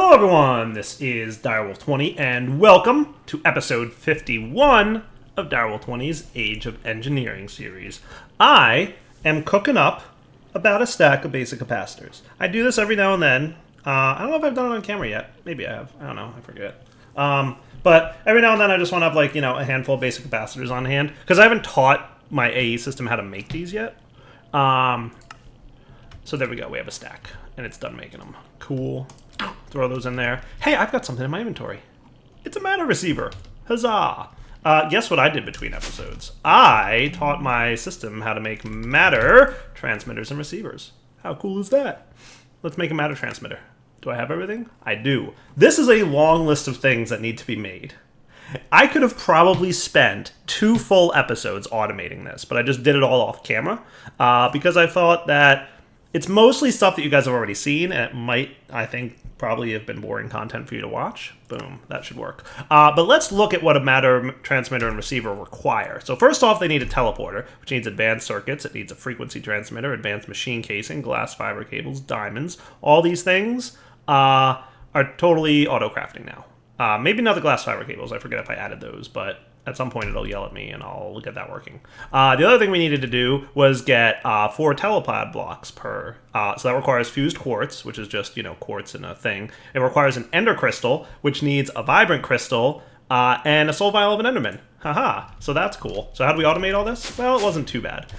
Hello everyone, this is Direwolf20 and welcome to episode 51 of Direwolf20's Age of Engineering series. I am cooking up about a stack of basic capacitors. I do this every now and then. I don't know if I've done it on camera yet. Maybe I have. I don't know. I forget. But every now and then I just want to have like, a handful of basic capacitors on hand because I haven't taught my AE system how to make these yet. So there we go. We have a stack and it's done making them. Cool. Throw those in there. Hey, I've got something in my inventory. It's a matter receiver. Huzzah! Guess what I did between episodes? I taught my system how to make matter transmitters and receivers. How cool is that? Let's make a matter transmitter. Do I have everything? I do. This is a long list of things that need to be made. I could have probably spent 2 full episodes automating this, but I just did it all off camera because I thought that it's mostly stuff that you guys have already seen, and it might, I think, probably have been boring content for you to watch. Boom, that should work. But let's look at what a matter transmitter and receiver require. So first off, they need a teleporter, which needs advanced circuits. It needs a frequency transmitter, advanced machine casing, glass fiber cables, diamonds. All these things are totally auto-crafting now. Maybe not the glass fiber cables. I forget if I added those, but at some point it'll yell at me and I'll get that working. The other thing we needed to do was get 4 telepod blocks per. So that requires fused quartz, which is just, quartz in a thing. It requires an ender crystal, which needs a vibrant crystal, and a soul vial of an enderman. Haha, so that's cool. So how do we automate all this? Well, it wasn't too bad.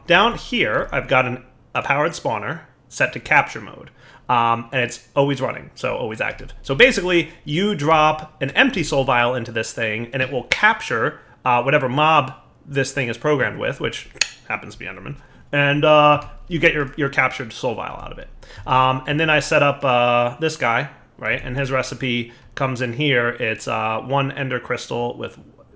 Down here, I've got a powered spawner set to capture mode. And it's always running, so always active. So basically, you drop an empty soul vial into this thing, and it will capture whatever mob this thing is programmed with, which happens to be Enderman, and you get your captured soul vial out of it. And then I set up this guy, right? And his recipe comes in here. It's 1 ender crystal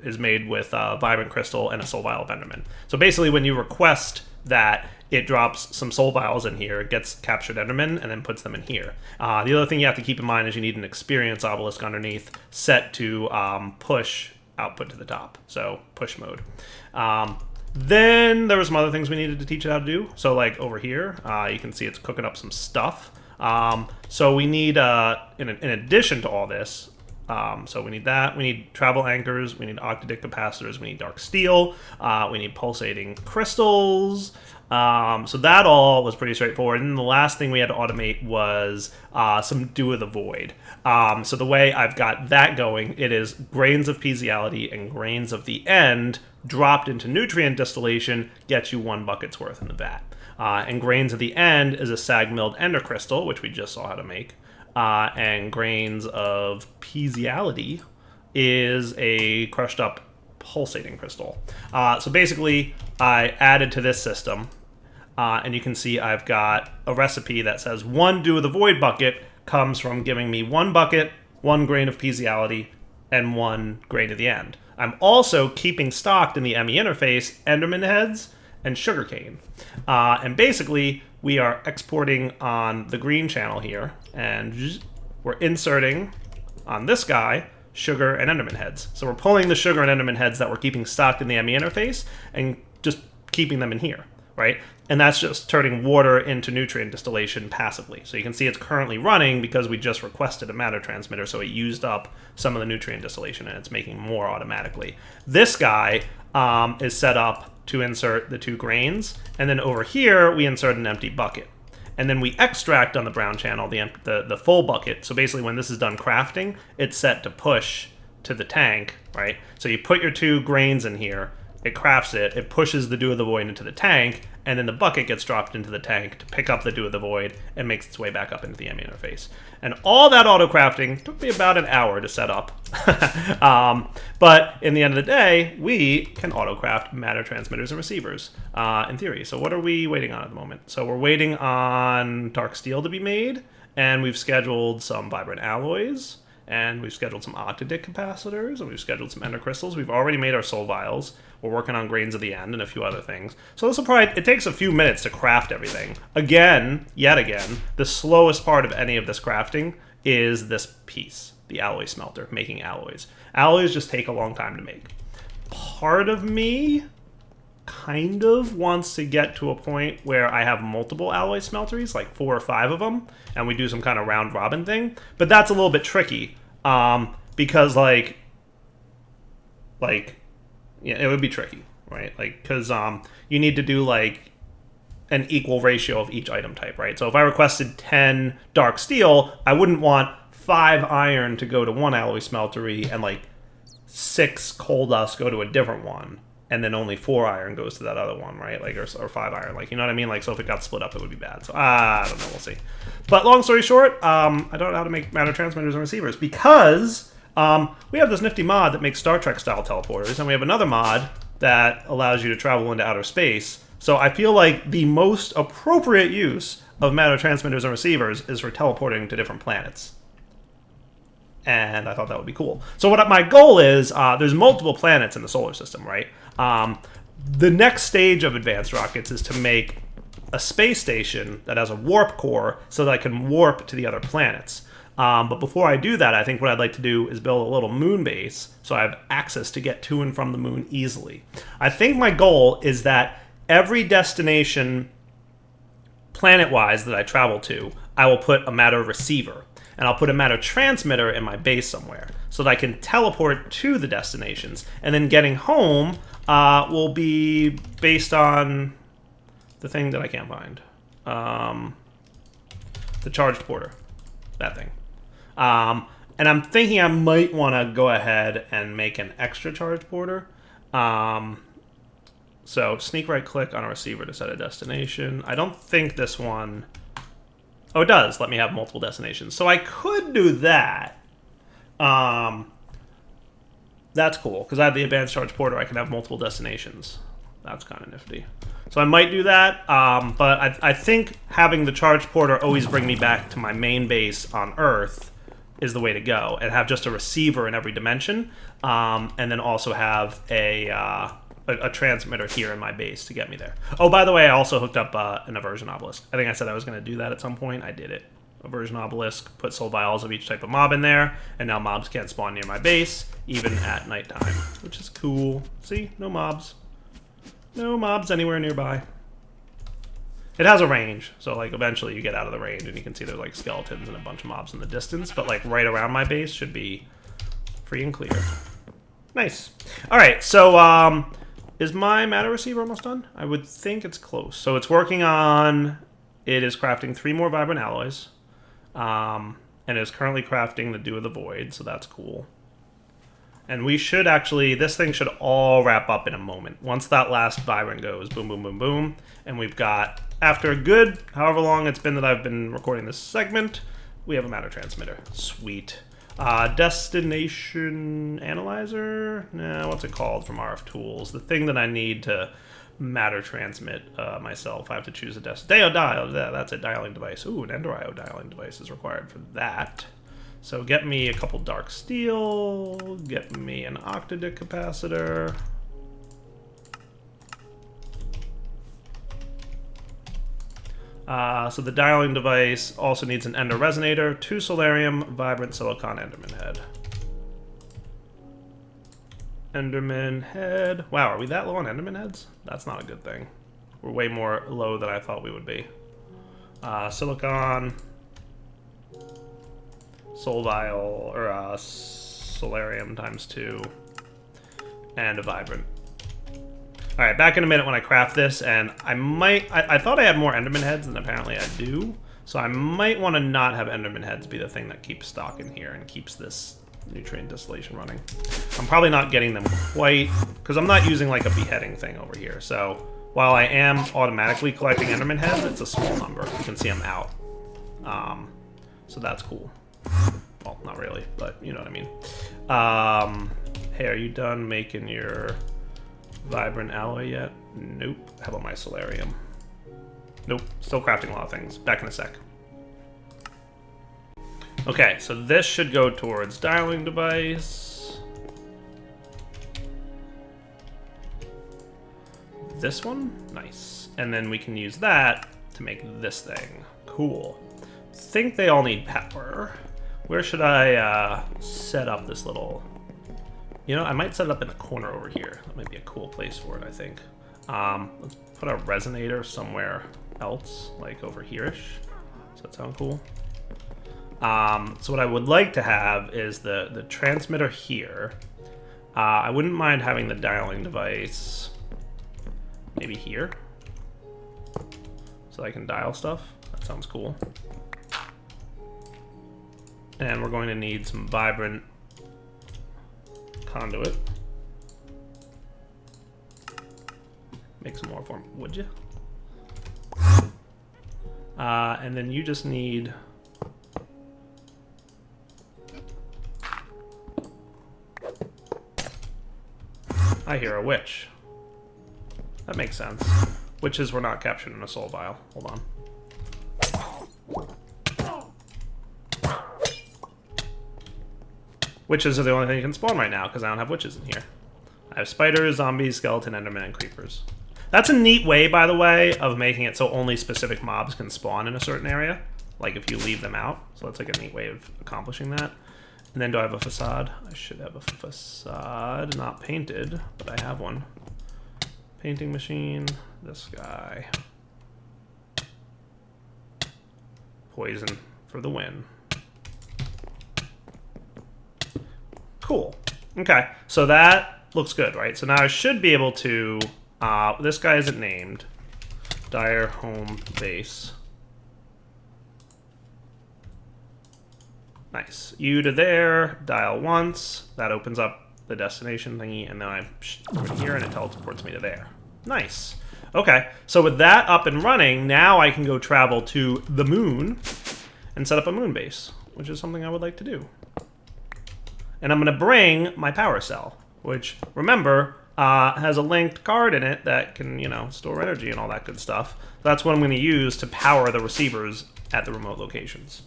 is made with vibrant crystal and a soul vial of Enderman. So basically, when you request that, it drops some soul vials in here, it gets captured Enderman, and then puts them in here. The other thing you have to keep in mind is you need an experience obelisk underneath set to push output to the top, so push mode. Then there were some other things we needed to teach it how to do. So like over here, you can see it's cooking up some stuff. So we need, in addition to all this, so we need that. We need travel anchors. We need octadic capacitors. We need dark steel. We need pulsating crystals. So that all was pretty straightforward. And then the last thing we had to automate was some Do of the Void. So the way I've got that going, it is grains of pieziality and grains of the end dropped into nutrient distillation gets you 1 bucket's worth in the vat. And grains of the end is a sag milled ender crystal, which we just saw how to make. And grains of pieziality is a crushed up pulsating crystal. So basically, I added to this system, and you can see I've got a recipe that says 1 Do of the Void bucket comes from giving me 1 bucket, 1 grain of pieziality, and 1 grain of the end. I'm also keeping stocked in the ME interface Enderman heads and sugarcane. And basically, we are exporting on the green channel here, and we're inserting on this guy sugar and Enderman heads. So we're pulling the sugar and Enderman heads that we're keeping stocked in the ME interface and just keeping them in here, right? And that's just turning water into nutrient distillation passively. So you can see it's currently running because we just requested a matter transmitter, so it used up some of the nutrient distillation and it's making more automatically. This guy is set up to insert the 2 grains, and then over here we insert an empty bucket. And then we extract on the brown channel the full bucket. So basically when this is done crafting, it's set to push to the tank, right? So you put your 2 grains in here, it crafts it, it pushes the Do of the Void into the tank, and then the bucket gets dropped into the tank to pick up the Do of the Void and makes its way back up into the ME interface. And all that auto-crafting took me about an hour to set up. But in the end of the day, we can auto-craft matter transmitters and receivers, in theory. So what are we waiting on at the moment? So we're waiting on dark steel to be made, and we've scheduled some vibrant alloys, and we've scheduled some octadic capacitors, and we've scheduled some ender crystals. We've already made our soul vials. We're working on grains of the end and a few other things. So this will probably, it takes a few minutes to craft everything. Yet again, the slowest part of any of this crafting is this piece, the alloy smelter, making alloys. Alloys just take a long time to make. Part of me kind of wants to get to a point where I have multiple alloy smelteries, like 4 or 5 of them, and we do some kind of round robin thing. But that's a little bit tricky, because like yeah, it would be tricky, right? Like, because you need to do like an equal ratio of each item type, right? So if I requested 10 dark steel, I wouldn't want 5 iron to go to one alloy smeltery and like 6 coal dust go to a different one, and then only 4 iron goes to that other one, right? Like, or 5 iron, like, you know what I mean? Like, so if it got split up, it would be bad. So I don't know, we'll see. But long story short, I don't know how to make matter transmitters and receivers, because we have this nifty mod that makes Star Trek style teleporters, and we have another mod that allows you to travel into outer space. So I feel like the most appropriate use of matter transmitters and receivers is for teleporting to different planets. And I thought that would be cool. So what my goal is, there's multiple planets in the solar system, right? The next stage of advanced rockets is to make a space station that has a warp core so that I can warp to the other planets. But before I do that, I think what I'd like to do is build a little moon base so I have access to get to and from the moon easily. I think my goal is that every destination, planet-wise, that I travel to, I will put a matter receiver. And I'll put a matter transmitter in my base somewhere so that I can teleport to the destinations. And then getting home will be based on the thing that I can't find. The charged porter. That thing. And I'm thinking I might want to go ahead and make an extra charged porter. So sneak right click on a receiver to set a destination. I don't think this one... Oh, it does let me have multiple destinations. So I could do that. That's cool, because I have the advanced charge porter. I can have multiple destinations. That's kind of nifty. So I might do that, but I think having the charge porter always bring me back to my main base on Earth is the way to go, and have just a receiver in every dimension, and then also have a transmitter here in my base to get me there. Oh, by the way, I also hooked up an aversion obelisk. I think I said I was going to do that at some point. I did it. Aversion obelisk, put soul vials of each type of mob in there, and now mobs can't spawn near my base, even at nighttime, which is cool. See? No mobs. No mobs anywhere nearby. It has a range, so like eventually you get out of the range and you can see there's like skeletons and a bunch of mobs in the distance, but like right around my base should be free and clear. Nice. Alright, so is my matter receiver almost done? I would think it's close. So it's working on... It is crafting 3 more vibrant alloys. And is currently crafting the Dew of the Void, so that's cool. And we should actually... This thing should all wrap up in a moment. Once that last vibrant goes, boom, boom, boom, boom. And we've got, after a good, however long it's been that I've been recording this segment, we have a matter transmitter. Sweet. Destination analyzer? Nah, what's it called from RF Tools? The thing that I need to matter transmit myself. I have to choose a destination. That's a dialing device. Ooh, an Ender-IO dialing device is required for that. So get me a couple dark steel, get me an octadic capacitor. So the dialing device also needs an Ender resonator, 2 solarium, vibrant silicon Enderman head. Enderman head. Wow, are we that low on Enderman heads? That's not a good thing. We're way more low than I thought we would be. Silicon, soul vial, or solarium times 2, and a vibrant. Alright, back in a minute when I craft this, and I might... I thought I had more Enderman heads than apparently I do, so I might want to not have Enderman heads be the thing that keeps stock in here and keeps this nutrient distillation running. I'm probably not getting them quite... because I'm not using like a beheading thing over here, so while I am automatically collecting Enderman heads, it's a small number. You can see I'm out. So that's cool. Well, not really, but you know what I mean. Hey, are you done making your... vibrant alloy yet? Nope. How about my solarium? Nope. Still crafting a lot of things. Back in a sec. Okay, so this should go towards dialing device. This one? Nice. And then we can use that to make this thing. Cool. Think they all need power. Where should I set up this little... You know, I might set it up in the corner over here. That might be a cool place for it, I think. Let's put a resonator somewhere else, like over here-ish. Does that sound cool? So what I would like to have is the transmitter here. I wouldn't mind having the dialing device maybe here, so I can dial stuff. That sounds cool. And we're going to need some vibrant conduit. Make some more for me, would you? And then you just need... I hear a witch. That makes sense. Witches were not captured in a soul vial. Hold on. Witches are the only thing you can spawn right now, because I don't have witches in here. I have spiders, zombies, skeleton, enderman, and creepers. That's a neat way, by the way, of making it so only specific mobs can spawn in a certain area. Like if you leave them out. So that's like a neat way of accomplishing that. And then do I have a facade? I should have a facade. Not painted, but I have one. Painting machine. This guy. Poison for the win. Cool. Okay, so that looks good, right? So now I should be able to... this guy isn't named. Dire Home Base. Nice. You to there, dial once. That opens up the destination thingy, and then I over here, and it teleports me to there. Nice. Okay, so with that up and running, now I can go travel to the moon and set up a moon base, which is something I would like to do. And I'm going to bring my power cell, which, remember, has a linked card in it that can, you know, store energy and all that good stuff. That's what I'm going to use to power the receivers at the remote locations.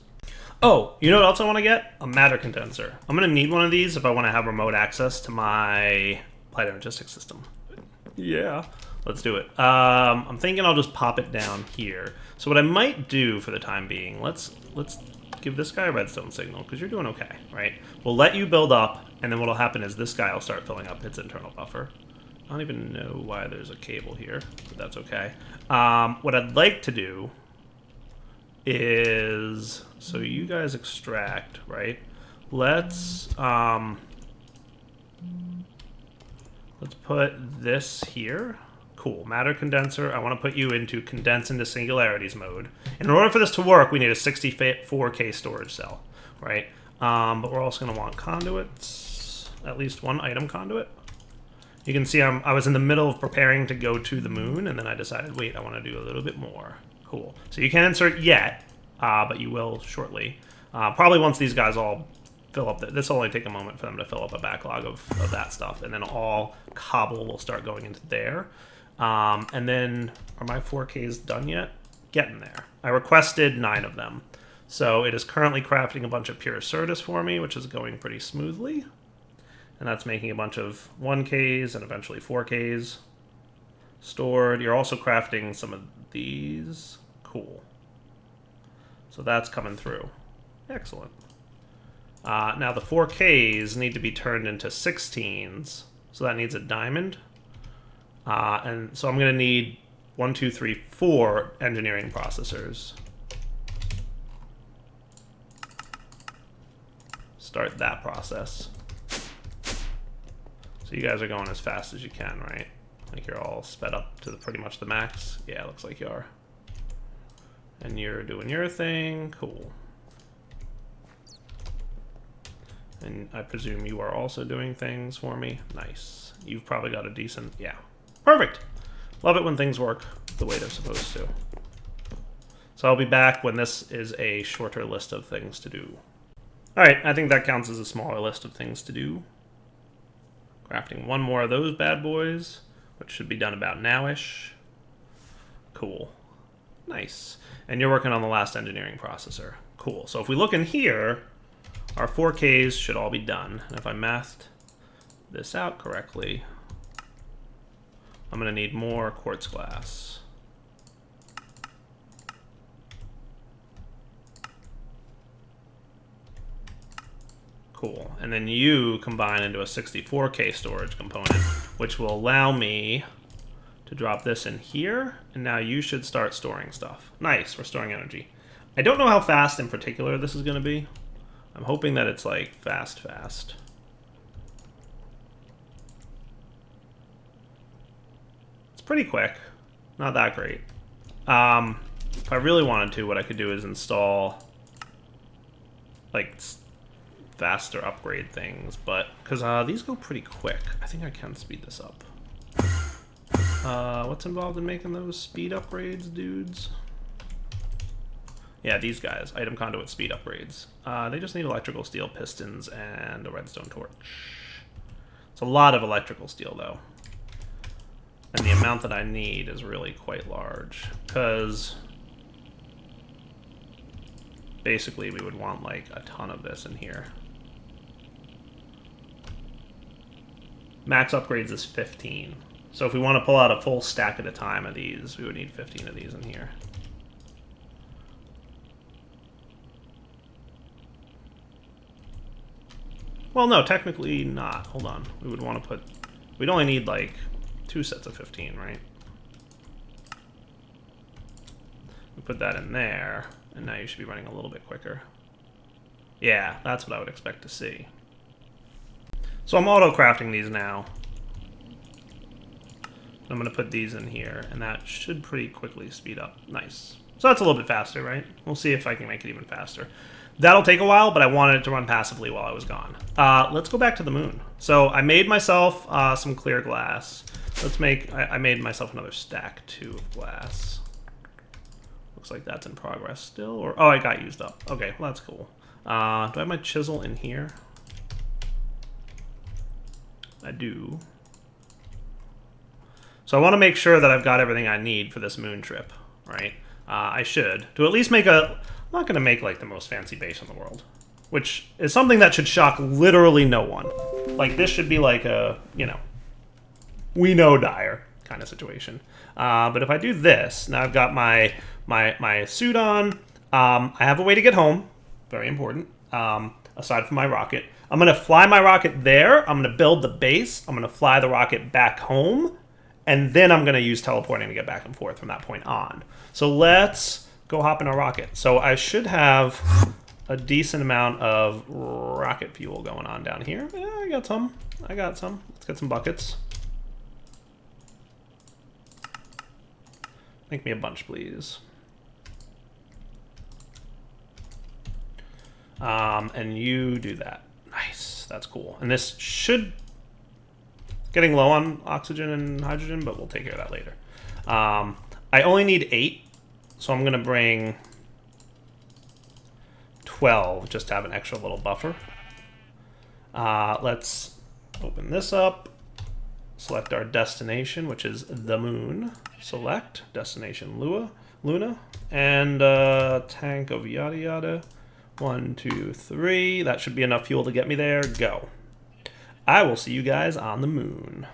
Oh, you know what else I want to get? A matter condenser. I'm going to need one of these if I want to have remote access to my applied energistics system. Yeah, let's do it. I'm thinking I'll just pop it down here. So what I might do for the time being, let's give this guy a redstone signal, because you're doing okay, right? We'll let you build up, and then what'll happen is this guy will start filling up its internal buffer. I don't even know why there's a cable here, but that's okay. What I'd like to do is, so you guys extract, right? Let's put this here. Cool, matter condenser. I want to put you into condense into singularities mode. In order for this to work, we need a 64K storage cell, right? But we're also going to want conduits, at least one item conduit. You can see I was in the middle of preparing to go to the moon, and then I decided, wait, I want to do a little bit more. Cool. So you can't insert yet, but you will shortly. Probably once these guys all fill up. This will only take a moment for them to fill up a backlog of that stuff, and then all cobble will start going into there. And then, are my 4Ks done yet? Getting there. I requested 9 of them. So it is currently crafting a bunch of pure Certus for me, which is going pretty smoothly. And that's making a bunch of 1Ks and eventually 4Ks stored. You're also crafting some of these. Cool. So that's coming through. Excellent. Now the 4Ks need to be turned into 16s. So that needs a diamond. And so I'm going to need 1, 2, 3, 4 engineering processors. Start that process. So you guys are going as fast as you can, right? Like you're all sped up to pretty much the max. Yeah, looks like you are. And you're doing your thing. Cool. And I presume you are also doing things for me. Nice. You've probably got a decent... Yeah. Perfect. Love it when things work the way they're supposed to. So I'll be back when this is a shorter list of things to do. Alright, I think that counts as a smaller list of things to do. Crafting one more of those bad boys, which should be done about now-ish. Cool. Nice. And you're working on the last engineering processor. Cool. So if we look in here, our 4Ks should all be done. And if I mathed this out correctly, I'm going to need more quartz glass. Cool. And then you combine into a 64K storage component, which will allow me to drop this in here, and now you should start storing stuff. Nice, we're storing energy. I don't know how fast in particular this is going to be. I'm hoping that it's like fast. It's pretty quick. Not that great. If I really wanted to, what I could do is install like faster upgrade things, but because these go pretty quick, I think I can speed this up. What's involved in making those speed upgrades, dudes? Yeah, these guys, item conduit speed upgrades. They just need electrical steel pistons and a redstone torch. It's a lot of electrical steel though. And the amount that I need is really quite large, because basically we would want like a ton of this in here. Max upgrades is 15. So if we want to pull out a full stack at a time of these, we would need 15 of these in here. Well, no, technically not. Hold on. We would want to put... We'd only need, like, 2 sets of 15, right? We put that in there, and now you should be running a little bit quicker. Yeah, that's what I would expect to see. So I'm auto-crafting these now. I'm going to put these in here, and that should pretty quickly speed up. Nice. So that's a little bit faster, right? We'll see if I can make it even faster. That'll take a while, but I wanted it to run passively while I was gone. Let's go back to the moon. So I made myself some clear glass. Let's make... I made myself another stack, too, of glass. Looks like that's in progress still. Or oh, it got used up. Okay, well, that's cool. Do I have my chisel in here? I do. So I want to make sure that I've got everything I need for this moon trip, right? I should. To at least make a... I'm not going to make, like, the most fancy base in the world. Which is something that should shock literally no one. Like, this should be like a, you know, we know dire kind of situation. But if I do this, now I've got my suit on. I have a way to get home. Very important. Aside from my rocket. I'm going to fly my rocket there. I'm going to build the base. I'm going to fly the rocket back home. And then I'm going to use teleporting to get back and forth from that point on. So let's go hop in a rocket. So I should have a decent amount of rocket fuel going on down here. Yeah, I got some. Let's get some buckets. Make me a bunch, please. And you do that. Nice. That's cool. And this should... Getting low on oxygen and hydrogen, but we'll take care of that later. I only need 8, so I'm going to bring 12 just to have an extra little buffer. Let's open this up. Select our destination, which is the moon. Select destination Luna. And tank of yada yada. 1, 2, 3. That should be enough fuel to get me there. Go. I will see you guys on the moon.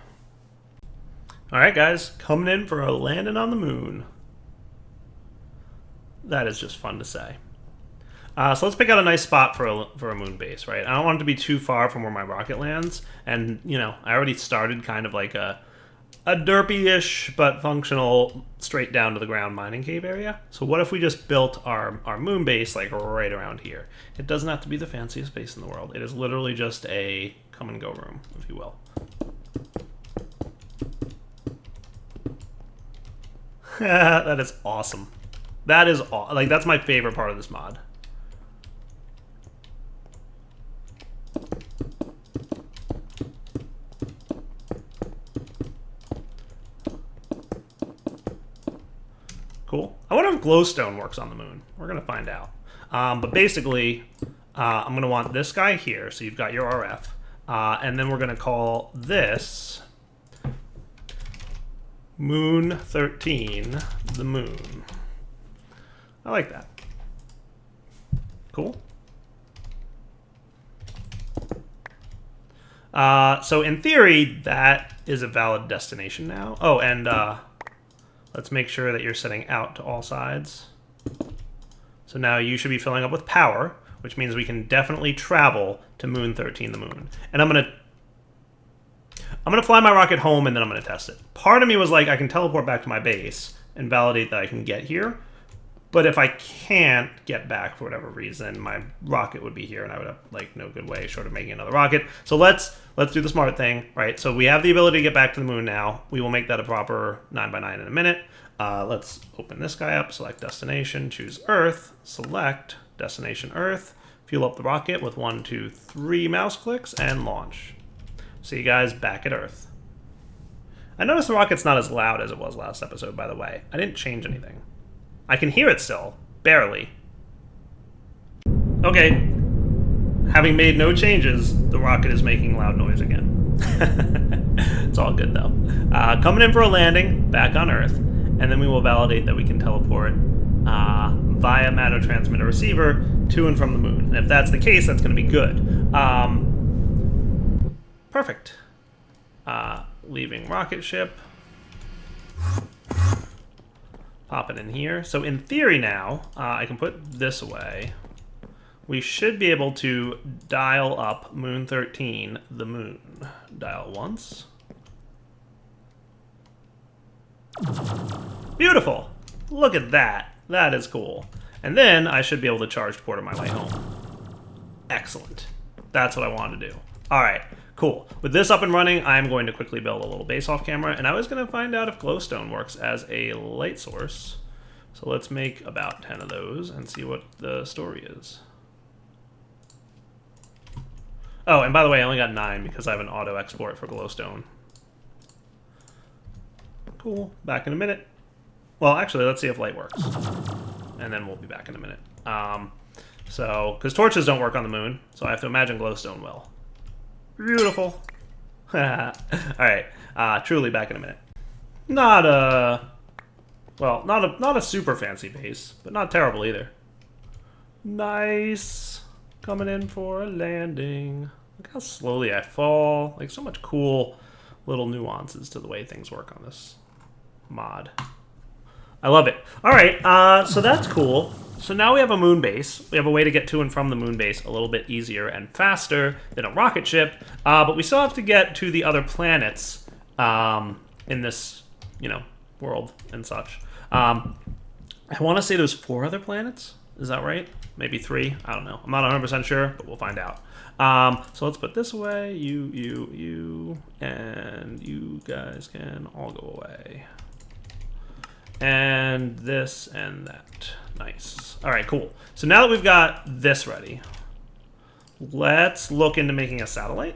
Alright guys, coming in for a landing on the moon. That is just fun to say. So let's pick out a nice spot for a moon base, right? I don't want it to be too far from where my rocket lands. And, you know, I already started kind of like a derpy-ish but functional straight down to the ground mining cave area. So what if we just built our moon base like right around here? It doesn't have to be the fanciest base in the world. It is literally just a come and go room, if you will. That is awesome. That is like that's my favorite part of this mod. Cool. I wonder if glowstone works on the moon. We're gonna find out. But basically, I'm gonna want this guy here. So you've got your RF, and then we're gonna call this Moon 13, the moon. I like that. Cool. So in theory, that is a valid destination now. Oh, and let's make sure that you're setting out to all sides. So now you should be filling up with power, which means we can definitely travel to Moon 13, the moon. And I'm going to... I'm going to fly my rocket home and then I'm going to test it. Part of me was like, I can teleport back to my base and validate that I can get here. But if I can't get back for whatever reason, my rocket would be here and I would have like no good way short of making another rocket. So let's do the smart thing, right? So we have the ability to get back to the moon now. We will make that a proper 9x9 in a minute. Let's open this guy up, select destination, choose Earth, select destination Earth, fuel up the rocket with 1, 2, 3 mouse clicks, and launch. See you guys back at Earth. I noticed the rocket's not as loud as it was last episode, by the way. I didn't change anything. I can hear it still, barely. Okay, having made no changes, the rocket is making loud noise again. It's all good though. Coming in for a landing, back on Earth, and then we will validate that we can teleport via matter transmitter receiver to and from the moon. And if that's the case, that's going to be good. Perfect. Leaving rocket ship. Pop it in here. So in theory now, I can put this away. We should be able to dial up Moon 13, the moon. Dial once. Beautiful. Look at that. That is cool. And then I should be able to charge port on my way home. Excellent. That's what I wanted to do. All right. Cool. With this up and running, I'm going to quickly build a little base off camera, and I was going to find out if glowstone works as a light source. So let's make about 10 of those and see what the story is. Oh, and by the way, I only got 9 because I have an auto export for glowstone. Cool. Back in a minute. Well, actually, let's see if light works. And then we'll be back in a minute. Because torches don't work on the moon, so I have to imagine glowstone will. Beautiful. Alright, truly back in a minute. Not a super fancy base, but not terrible either. Nice. Coming in for a landing. Look how slowly I fall. Like, so much cool little nuances to the way things work on this mod. I love it. Alright, so that's cool. So now we have a moon base. We have a way to get to and from the moon base a little bit easier and faster than a rocket ship. But we still have to get to the other planets in this, world and such. I want to say there's 4 other planets. Is that right? Maybe 3? I don't know. I'm not 100% sure, but we'll find out. So let's put this away. You, and you guys can all go away. And this and that. Nice. All right, cool. So now that we've got this ready, let's look into making a satellite.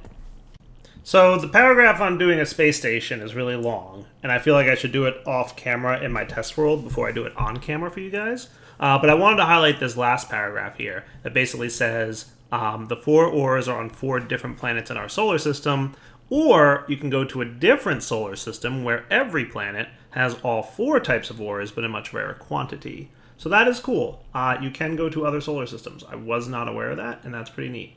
So the paragraph on doing a space station is really long, and I feel like I should do it off camera in my test world before I do it on camera for you guys. But I wanted to highlight this last paragraph here that basically says the 4 ores are on 4 different planets in our solar system, or you can go to a different solar system where every planet has all 4 types of ores, but in much rarer quantity. So that is cool. You can go to other solar systems. I was not aware of that, and that's pretty neat.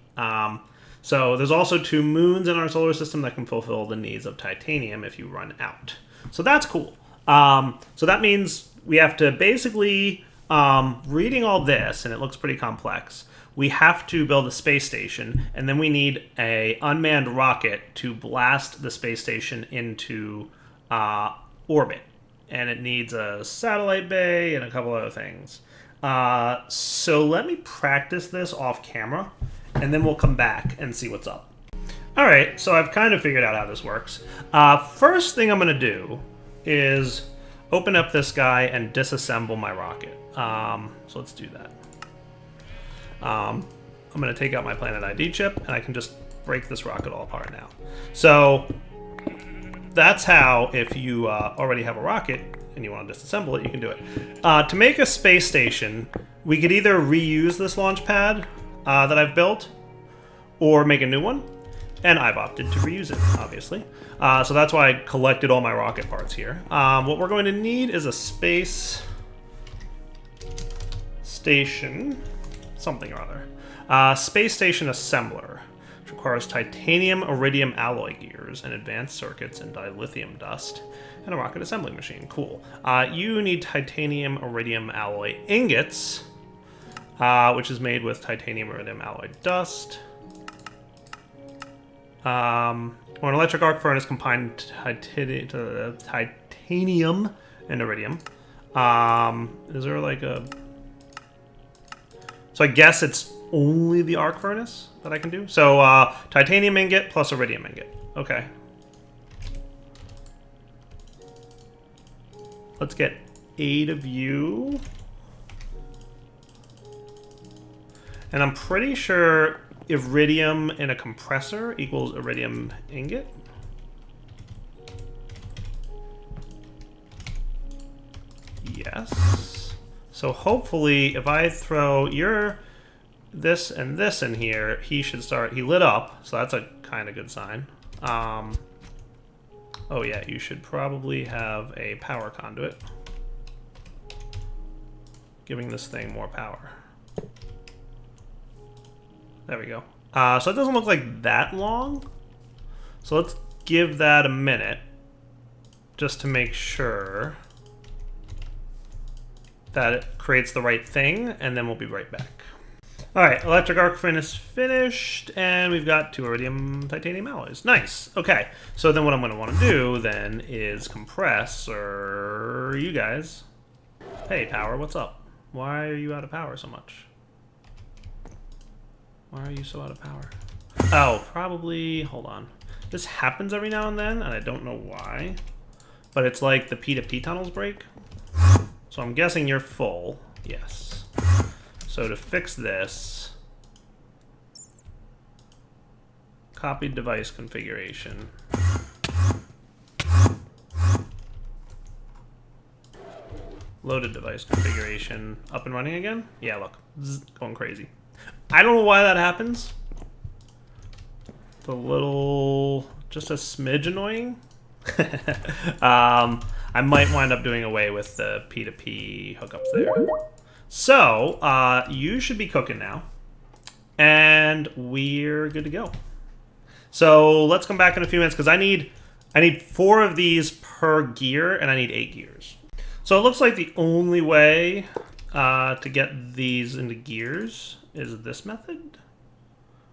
So there's also 2 moons in our solar system that can fulfill the needs of titanium if you run out. So that's cool. So that means we have to basically, reading all this, and it looks pretty complex, we have to build a space station, and then we need an unmanned rocket to blast the space station into orbit. And it needs a satellite bay and a couple other things. So let me practice this off camera, and then we'll come back and see what's up. All right, so I've kind of figured out how this works. First thing I'm going to do is open up this guy and disassemble my rocket. So let's do that. I'm going to take out my Planet ID chip, and I can just break this rocket all apart now. So that's how, if you already have a rocket and you want to disassemble it, you can do it. To make a space station, we could either reuse this launch pad that I've built, or make a new one. And I've opted to reuse it, obviously. So that's why I collected all my rocket parts here. What we're going to need is a space station, something or other. Space station assembler, which requires titanium iridium alloy gears and advanced circuits and dilithium dust, and a rocket assembly machine. Cool. You need titanium iridium alloy ingots, which is made with titanium iridium alloy dust. Or an electric arc furnace combined titanium and iridium. Is there like a... So I guess it's only the arc furnace that I can do. So titanium ingot plus iridium ingot. Okay. Let's get 8 of you. And I'm pretty sure iridium in a compressor equals iridium ingot. Yes. So hopefully if I throw this and this in here, he should start... He lit up, so that's a kind of good sign. Oh yeah, you should probably have a power conduit. Giving this thing more power. There we go. So it doesn't look like that long. So let's give that a minute. Just to make sure that it creates the right thing, and then we'll be right back. Alright, electric arc furnace finished, and we've got 2 iridium titanium alloys. Nice. Okay, so then what I'm going to want to do then is compress, or you guys. Hey, power, what's up? Why are you out of power so much? Why are you so out of power? Oh, probably, hold on. This happens every now and then, and I don't know why. But it's like the P2P tunnels break. So I'm guessing you're full. Yes. So to fix this, copy device configuration. Loaded device configuration. Up and running again? Yeah, look. Zzz, going crazy. I don't know why that happens. It's a little... just a smidge annoying. I might wind up doing away with the P2P hookups there. So, you should be cooking now. And we're good to go. So, let's come back in a few minutes, because I need 4 of these per gear, and I need 8 gears. So, it looks like the only way to get these into gears is this method.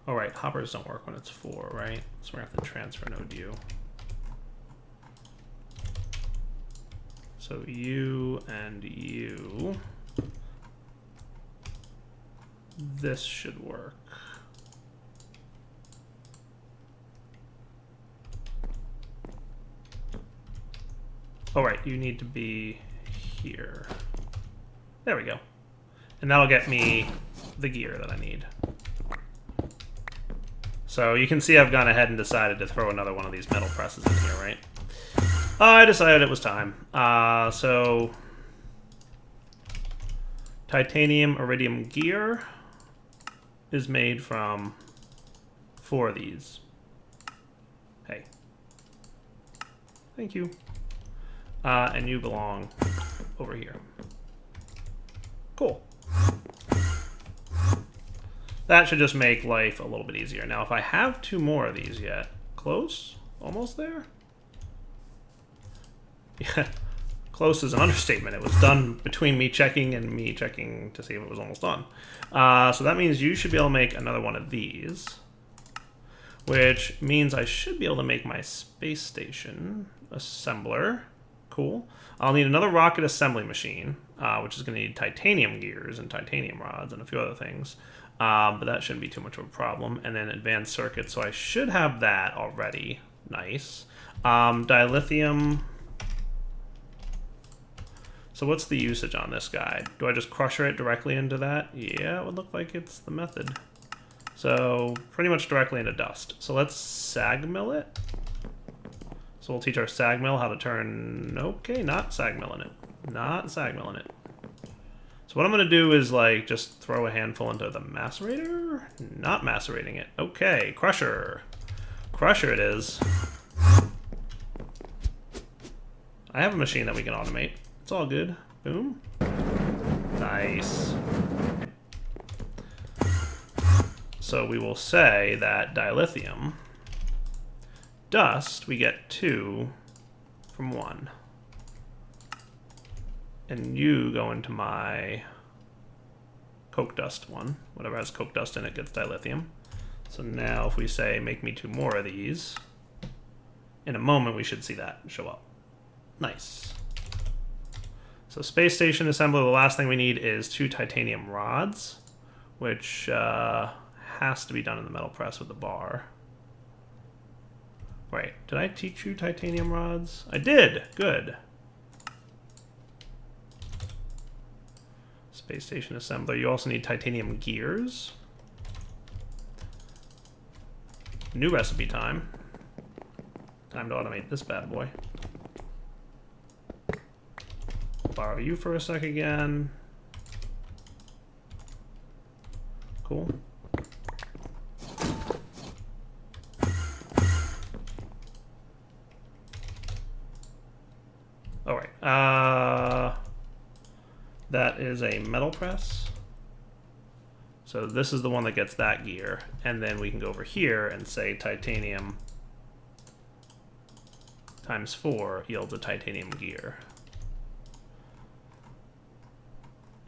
Oh, right. Hoppers don't work when it's 4, right? So, we're going to have to transfer node U. So you and you. This should work. Oh, right, you need to be here. There we go. And that'll get me the gear that I need. So you can see I've gone ahead and decided to throw another one of these metal presses in here, right? I decided it was time. So titanium iridium gear is made from 4 of these. Hey. Thank you. And you belong over here. Cool. That should just make life a little bit easier. Now, if I have 2 more of these yet, close? Almost there? Yeah, close is an understatement. It was done between me checking and me checking to see if it was almost done. So that means you should be able to make another one of these, which means I should be able to make my space station assembler. Cool. I'll need another rocket assembly machine, which is going to need titanium gears and titanium rods and a few other things. But that shouldn't be too much of a problem. And then advanced circuits, so I should have that already. Nice. Dilithium. So what's the usage on this guy? Do I just crusher it directly into that? Yeah, it would look like it's the method. So pretty much directly into dust. So let's sag mill it. So we'll teach our sag mill how to turn... Okay, not sag milling it. Not sag milling it. So what I'm going to do is like just throw a handful into the macerator. Not macerating it. Okay, crusher. Crusher it is. I have a machine that we can automate. It's all good. Boom. Nice. So we will say that dilithium, dust, we get 2 from 1. And you go into my coke dust one. Whatever has coke dust in it gets dilithium. So now if we say, make me 2 more of these, in a moment we should see that show up. Nice. So space station assembly, the last thing we need is 2 titanium rods, which has to be done in the metal press with the bar. Wait, did I teach you titanium rods? I did! Good. Space station assembler. You also need titanium gears. New recipe time. Time to automate this bad boy. Borrow you for a sec again. Cool. All right. That is a metal press. So this is the one that gets that gear. And then we can go over here and say titanium times 4 yields a titanium gear.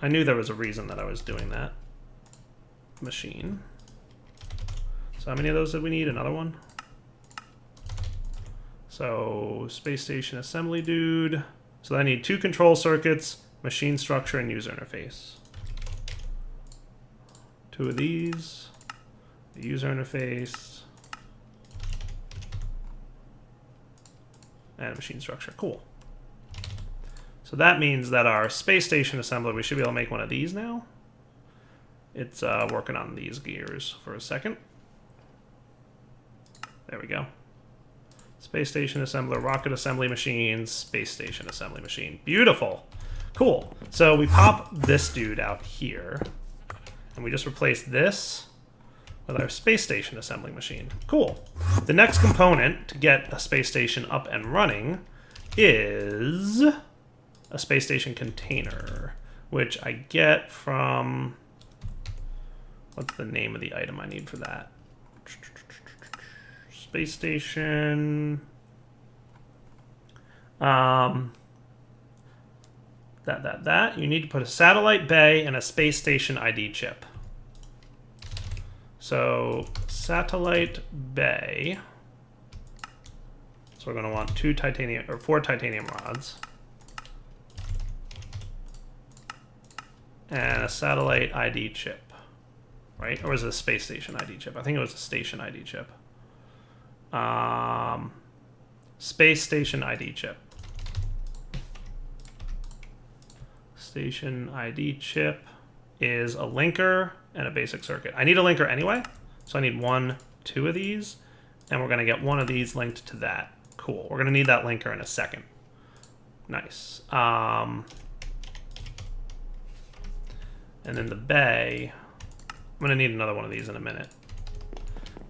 I knew there was a reason that I was doing that. Machine. So how many of those did we need? Another one? So space station assembly dude. So I need 2 control circuits, machine structure, and user interface. 2 of these, the user interface, and machine structure. Cool. So that means that our space station assembler, we should be able to make one of these now. It's working on these gears for a second. There we go. Space station assembler, rocket assembly machine, space station assembly machine. Beautiful. Cool. So we pop this dude out here, and we just replace this with our space station assembly machine. Cool. The next component to get a space station up and running is a space station container, which I get from... What's the name of the item I need for that? Space station... You need to put a satellite bay and a space station ID chip. So, satellite bay. So we're going to want 4 titanium rods. And a satellite ID chip. Right? Or was it a space station ID chip? I think it was a station ID chip. Space station ID chip. Station ID chip is a linker and a basic circuit. I need a linker anyway, so I need 1, 2 of these, and we're going to get one of these linked to that. Cool. We're going to need that linker in a second. Nice. And then the bay, I'm going to need another one of these in a minute.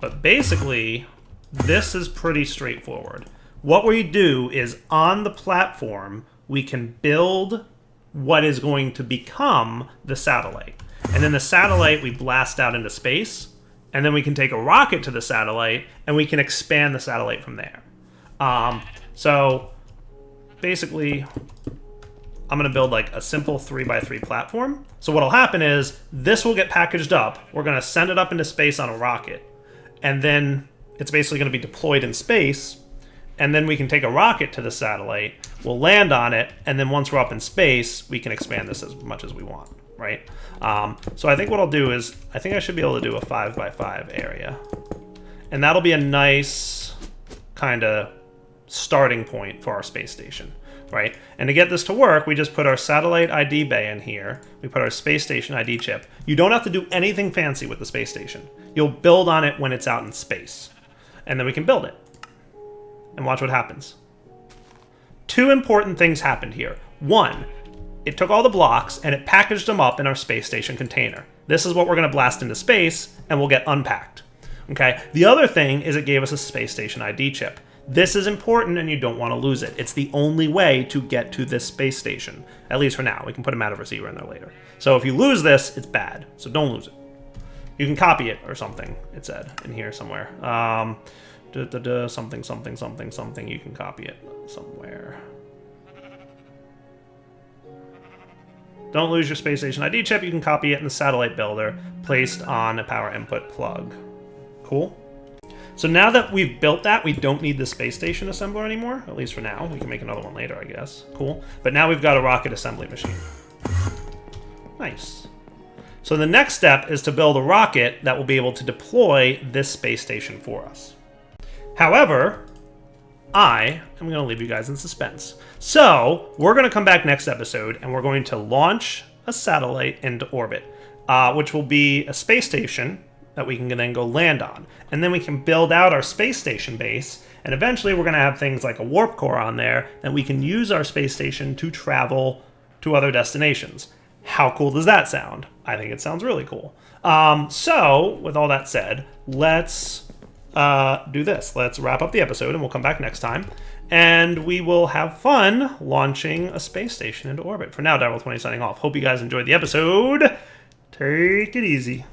But basically, this is pretty straightforward. What we do is on the platform, we can build what is going to become the satellite. And then the satellite we blast out into space, and then we can take a rocket to the satellite, and we can expand the satellite from there. So basically, I'm going to build like a simple 3x3 platform. So what'll happen is this will get packaged up. We're going to send it up into space on a rocket, and then it's basically going to be deployed in space. And then we can take a rocket to the satellite, we'll land on it, and then once we're up in space, we can expand this as much as we want, right? So I think what I'll do is, I think I should be able to do a 5x5 area. And that'll be a nice kind of starting point for our space station, right? And to get this to work, we just put our satellite ID bay in here, we put our space station ID chip. You don't have to do anything fancy with the space station. You'll build on it when it's out in space. And then we can build it. And watch what happens. 2 important things happened here. 1, it took all the blocks and it packaged them up in our space station container. This is what we're going to blast into space, and we'll get unpacked. Okay. The other thing is it gave us a space station ID chip. This is important, and you don't want to lose it. It's the only way to get to this space station, at least for now. We can put a matter receiver in there later. So if you lose this, it's bad. So don't lose it. You can copy it or something. It said in here somewhere. Something, something, something, something. You can copy it somewhere. Don't lose your space station ID chip. You can copy it in the satellite builder placed on a power input plug. Cool. So now that we've built that, we don't need the space station assembler anymore, at least for now. We can make another one later, I guess. Cool. But now we've got a rocket assembly machine. Nice. So the next step is to build a rocket that will be able to deploy this space station for us. However, I am going to leave you guys in suspense. So we're going to come back next episode, and we're going to launch a satellite into orbit, which will be a space station that we can then go land on. And then we can build out our space station base, and eventually we're going to have things like a warp core on there that we can use our space station to travel to other destinations. How cool does that sound? I think it sounds really cool. So, with all that said, let's do this. Let's wrap up the episode, and we'll come back next time. And we will have fun launching a space station into orbit. For now, Darryl20 signing off. Hope you guys enjoyed the episode. Take it easy.